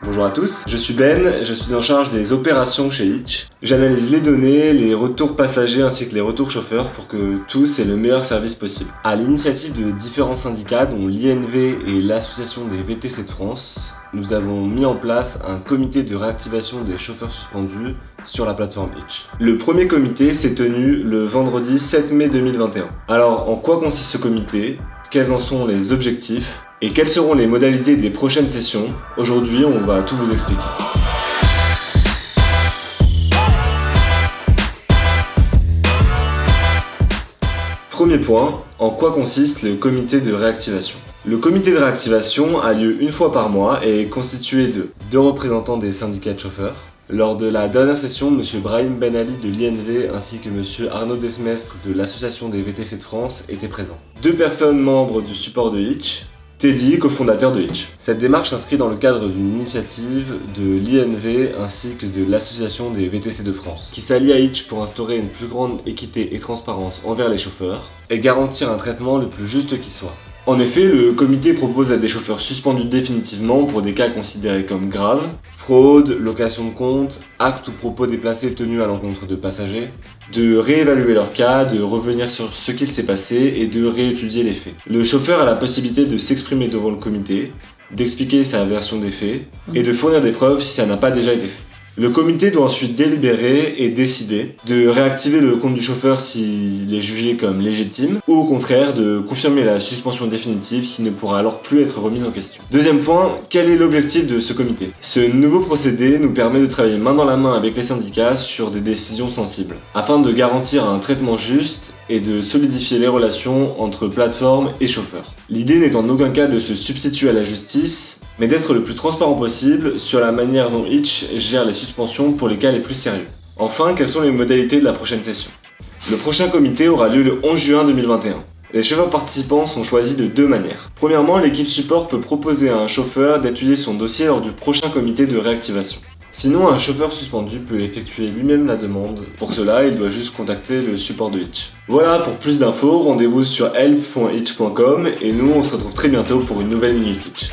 Bonjour à tous, je suis Ben, je suis en charge des opérations chez Hitch. J'analyse les données, les retours passagers ainsi que les retours chauffeurs pour que tous aient le meilleur service possible. À l'initiative de différents syndicats dont l'INV et l'Association des VTC de France, nous avons mis en place un comité de réactivation des chauffeurs suspendus sur la plateforme Hitch. Le premier comité s'est tenu le vendredi 7 mai 2021. Alors, en quoi consiste ce comité? Quels en sont les objectifs? Et quelles seront les modalités des prochaines sessions? Aujourd'hui, on va tout vous expliquer. Premier point, en quoi consiste le comité de réactivation? Le comité de réactivation a lieu une fois par mois et est constitué de 2 représentants des syndicats de chauffeurs. Lors de la dernière session, M. Brahim Ben Ali de l'INV ainsi que M. Arnaud Desmestres de l'Association des VTC de France étaient présents. 2 personnes membres du support de Hitch, Teddy, cofondateur de Hitch. Cette démarche s'inscrit dans le cadre d'une initiative de l'INV ainsi que de l'Association des VTC de France, qui s'allie à Hitch pour instaurer une plus grande équité et transparence envers les chauffeurs et garantir un traitement le plus juste qui soit. En effet, le comité propose à des chauffeurs suspendus définitivement pour des cas considérés comme graves, fraude, location de compte, actes ou propos déplacés tenus à l'encontre de passagers, de réévaluer leur cas, de revenir sur ce qu'il s'est passé et de réétudier les faits. Le chauffeur a la possibilité de s'exprimer devant le comité, d'expliquer sa version des faits et de fournir des preuves si ça n'a pas déjà été fait. Le comité doit ensuite délibérer et décider de réactiver le compte du chauffeur s'il est jugé comme légitime ou au contraire de confirmer la suspension définitive qui ne pourra alors plus être remise en question. Deuxième point, quel est l'objectif de ce comité? Ce nouveau procédé nous permet de travailler main dans la main avec les syndicats sur des décisions sensibles afin de garantir un traitement juste et de solidifier les relations entre plateforme et chauffeurs. L'idée n'est en aucun cas de se substituer à la justice, mais d'être le plus transparent possible sur la manière dont Hitch gère les suspensions pour les cas les plus sérieux. Enfin, quelles sont les modalités de la prochaine session? Le prochain comité aura lieu le 11 juin 2021. Les chauffeurs participants sont choisis de 2 manières. Premièrement, l'équipe support peut proposer à un chauffeur d'étudier son dossier lors du prochain comité de réactivation. Sinon, un chauffeur suspendu peut effectuer lui-même la demande. Pour cela, il doit juste contacter le support de Hitch. Voilà, pour plus d'infos, rendez-vous sur help.hitch.com et nous, on se retrouve très bientôt pour une nouvelle Minute Hitch.